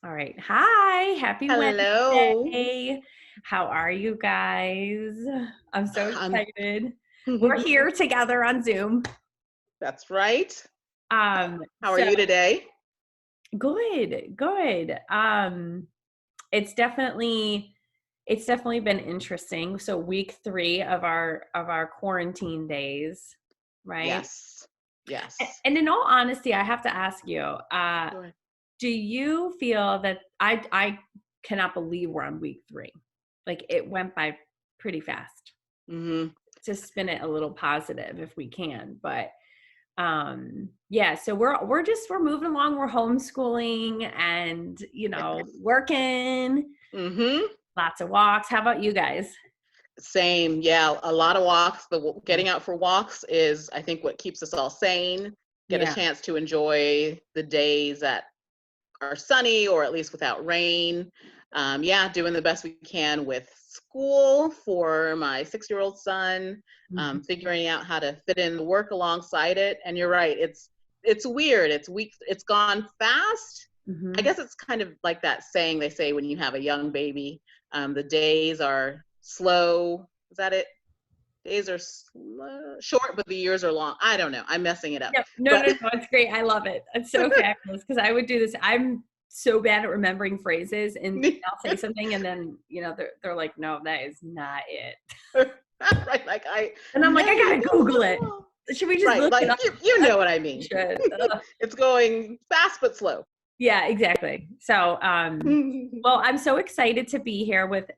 All right. Hi. Happy Hello. Wednesday. How are you guys? I'm so I'm excited. We're here together on Zoom. That's right. How are So you today? good, good. It's definitely it's definitely been interesting. So week 3 of our quarantine days, right? Yes. Yes. And in all honesty, I have to ask you, Sure. do you feel that I cannot believe we're on week 3? Like, it went by pretty fast. hmm To spin it a little positive if we can, but, yeah, so we're moving along, we're homeschooling and, working, hmm lots of walks. How about you guys? Same. Yeah. A lot of walks. Yeah. Getting out for walks is, I think, what keeps us all sane. Get a Yeah. chance to enjoy the days that are sunny or at least without rain. Yeah, doing the best we can with school for my 6-year-old son, Mhm. figuring out how to fit in the work alongside it. And you're right, it's weird. It's weeks. It's gone fast. I Mhm. guess it's kind of like that saying they say when you have a young baby, the days are slow. Is that it? Days are short, but the years are long. I don't know. I'm messing it up, Yep. No, but no, no, it's great. I love it. It's so fabulous because I would do this. I'm so bad at remembering phrases, and I'll say something, and then they're like, "No, that is not it." right, like I And I'm like, "I no, gotta Google it. Should we just right, look it like up?" you I know what I we mean. should. Ugh. It's going fast but slow. Yeah, exactly. So, well, I'm so excited to be here with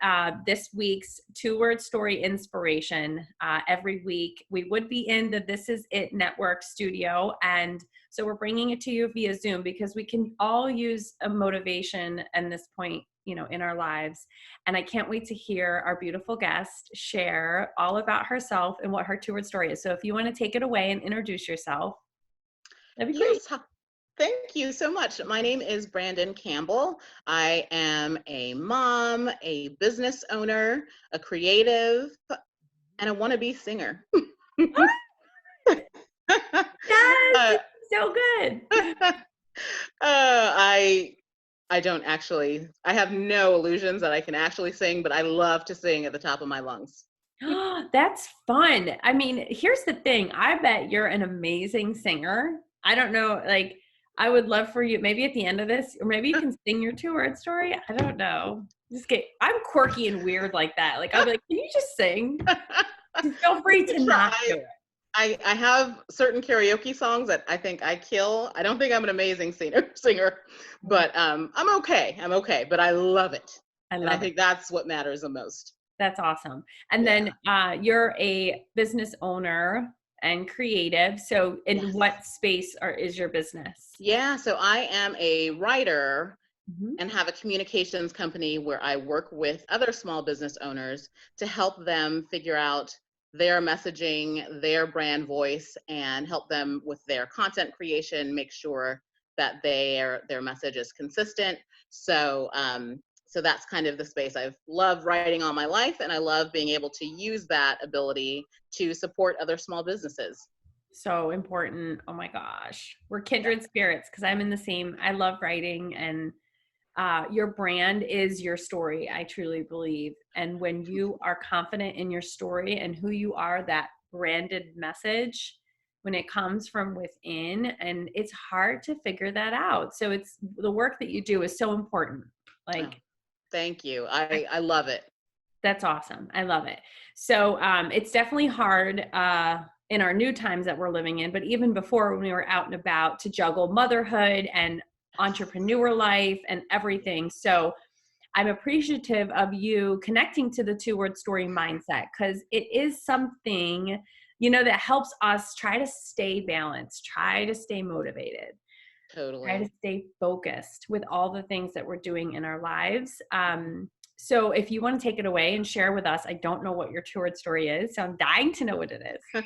this week's 2-word story inspiration. Every week, we would be in the This Is It Network studio. And so we're bringing it to you via Zoom because we can all use a motivation at this point, in our lives. And I can't wait to hear our beautiful guest share all about herself and what her 2-word story is. So if you want to take it away and introduce yourself, that'd be great. Yes, thank you so much. My name is Brandyn Campbell. I am a mom, a business owner, a creative, and a wannabe singer. Yes, uh, this is so good. I don't actually. I have no illusions that I can actually sing, but I love to sing at the top of my lungs. That's fun. I mean, here's the thing. I bet you're an amazing singer. I don't know, like, I would love for you maybe at the end of this, or maybe you can sing your 2-word story. I don't know. I'm quirky and weird like that. Like, I'll be like, "Can you just sing? Just feel We free could to not try. do it." I have certain karaoke songs that I think I kill. I don't think I'm an amazing singer, Mm, but I'm okay. I'm okay, but I love it, I and I love it. think that's what matters the most. That's awesome. And Yeah. then, you're a business owner and creative. So in Yes. what space is your business? Yeah. So I am a writer Mhm. and have a communications company where I work with other small business owners to help them figure out their messaging, their brand voice, and help them with their content creation, make sure that their message is consistent. So that's kind of the space I've loved writing all my life, and I love being able to use that ability to support other small businesses. So important. Oh my gosh. We're Yeah, kindred spirits because I'm in the same, I love writing, and your brand is your story. I truly believe. And when you are confident in your story and who you are, that branded message, when it comes from within, and it's hard to figure that out. So it's the work that you do is so important. oh, Like, thank you. I love it. that's awesome. I love it. So it's definitely hard in our new times that we're living in, but even before when we were out and about to juggle motherhood and entrepreneur life and everything. So I'm appreciative of you connecting to the 2-word story mindset because it is something, that helps us try to stay balanced, try to stay motivated, try to Totally. stay focused with all the things that we're doing in our lives. So if you want to take it away and share with us, I don't know what your 2-word story is, so I'm dying to know what it is.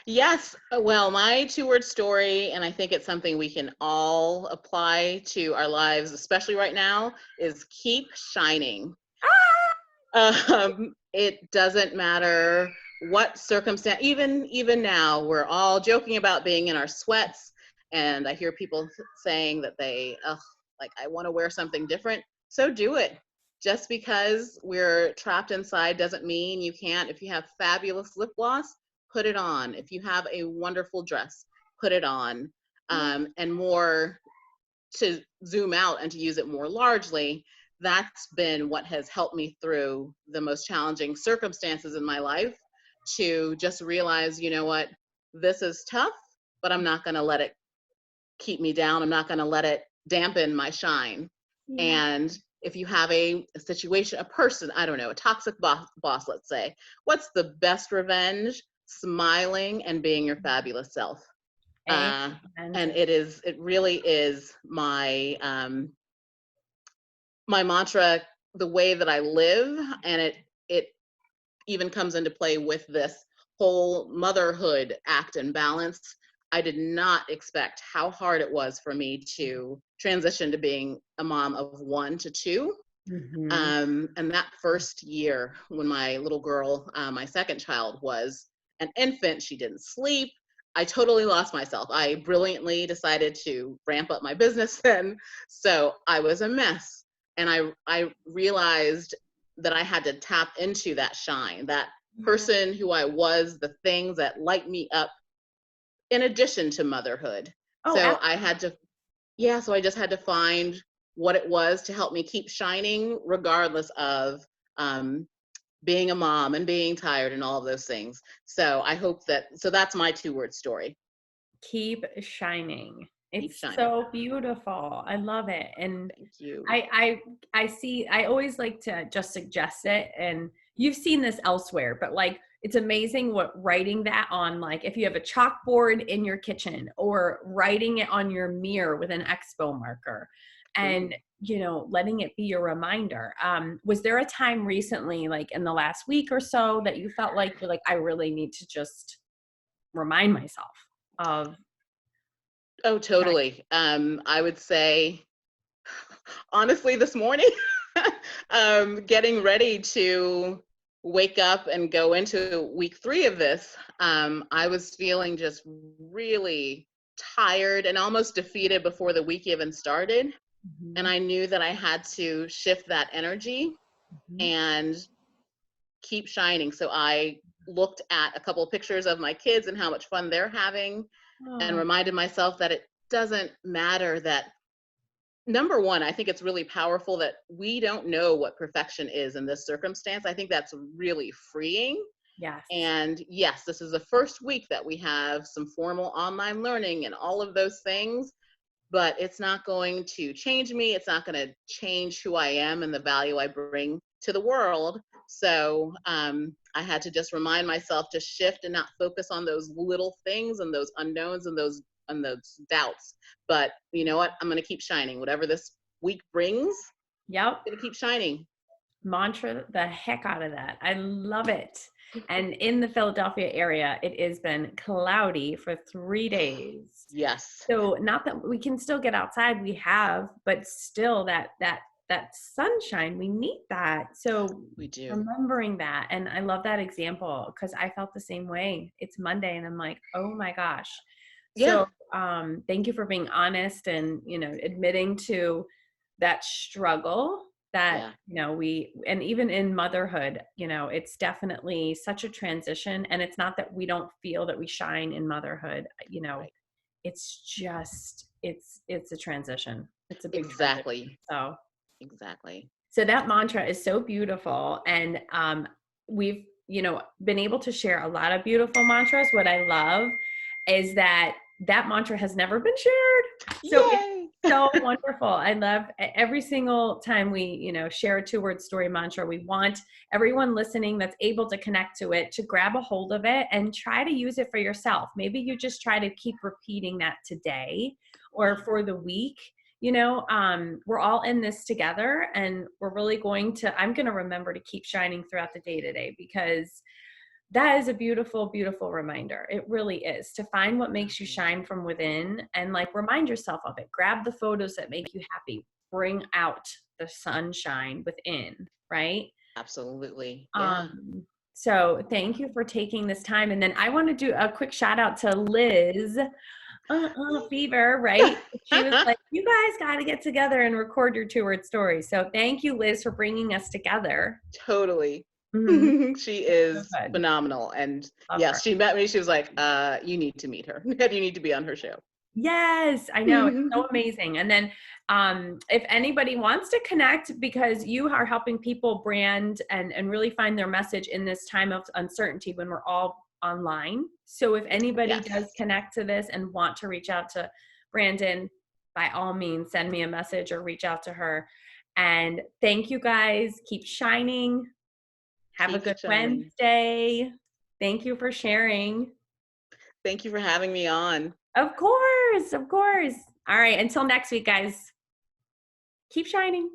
Yes. Well, my 2-word story, and I think it's something we can all apply to our lives, especially right now, is keep shining. It doesn't matter what circumstance, even now, we're all joking about being in our sweats, and I hear people saying that they, ugh, Like, I want to wear something different. So do it. Just because we're trapped inside doesn't mean you can't. If you have fabulous lip gloss, put it on. If you have a wonderful dress, put it on. And more, to zoom out and to use it more largely, that's been what has helped me through the most challenging circumstances in my life, to just realize, you know what, this is tough, but I'm not going to let it keep me down. I'm not going to let it dampen my shine. Yeah. And if you have a situation, a person, I don't know, a toxic boss, let's say, what's the best revenge? Smiling and being your fabulous self. And it really is my my mantra, the way that I live, and it even comes into play with this whole motherhood act and balance. I did not expect how hard it was for me to transition to being a mom of 1 to 2. And that first year when my little girl, my second child, was an infant, she didn't sleep. I totally lost myself. I brilliantly decided to ramp up my business then. So I was a mess. And I realized that I had to tap into that shine, that person who I was, the things that light me up in addition to motherhood. So I had to, so I just had to find what it was to help me keep shining regardless of being a mom and being tired and all of those things. So I hope so that's my 2-word story. Keep shining. It's shining. So beautiful. I love it. And thank you. I always like to just suggest it, and you've seen this elsewhere, but like, it's amazing what writing that on, like if you have a chalkboard in your kitchen or writing it on your mirror with an expo marker and, letting it be your reminder. Was there a time recently, like in the last week or so, that you felt like you're like, I really need to just remind myself of? Oh, totally. I would say, honestly, this morning, getting ready to wake up and go into week 3 of this, I was feeling just really tired and almost defeated before the week even started. And I knew that I had to shift that energy and keep shining. So I looked at a couple of pictures of my kids and how much fun they're having, and reminded myself that it doesn't matter that, number one, I think it's really powerful that we don't know what perfection is in this circumstance. I think that's really freeing. Yes. And yes, this is the first week that we have some formal online learning and all of those things, but it's not going to change me. It's not going to change who I am and the value I bring to the world. So I had to just remind myself to shift and not focus on those little things and those unknowns and those doubts. But you know what? I'm going to keep shining. Whatever this week brings, I'm going to keep shining. Mantra the heck out of that. I love it. And in the Philadelphia area, it has been cloudy for 3 days. Yes. So not that we can still get outside, we have, but still that sunshine, we need that. So we do. Remembering that. And I love that example because I felt the same way. It's Monday and I'm like, oh my gosh. Yeah. So thank you for being honest and, admitting to that struggle that, and even in motherhood, it's definitely such a transition. And it's not that we don't feel that we shine in motherhood, it's just, it's a transition. It's a big transition. So that mantra is so beautiful. And we've, been able to share a lot of beautiful mantras. What I love is that mantra has never been shared. So Yay! It's so wonderful. I love every single time we, share a 2-word story mantra. We want everyone listening that's able to connect to it to grab a hold of it and try to use it for yourself. Maybe you just try to keep repeating that today or for the week. We're all in this together, and we're really I'm going to remember to keep shining throughout the day today, because that is a beautiful, beautiful reminder. It really is, to find what makes you shine from within and remind yourself of it. Grab the photos that make you happy. Bring out the sunshine within, right? Absolutely. Yeah. So thank you for taking this time. And then I want to do a quick shout out to Liz. Fever, right? She was like, you guys got to get together and record your 2-word story. So thank you, Liz, for bringing us together. Totally. Mm-hmm. She So is good. phenomenal. And Love her. yes, she met me. She was like, you need to meet her. You need to be on her show. Yes, I know. It's so amazing. And then if anybody wants to connect, because you are helping people brand and really find their message in this time of uncertainty when we're all online. So if anybody Yes. does connect to this and want to reach out to Brandyn, by all means, send me a message or reach out to her. And thank you guys. Keep shining. Have a Keep good it shining. Wednesday. Thank you for sharing. Thank you for having me on. Of course, of course. All right, until next week, guys. Keep shining.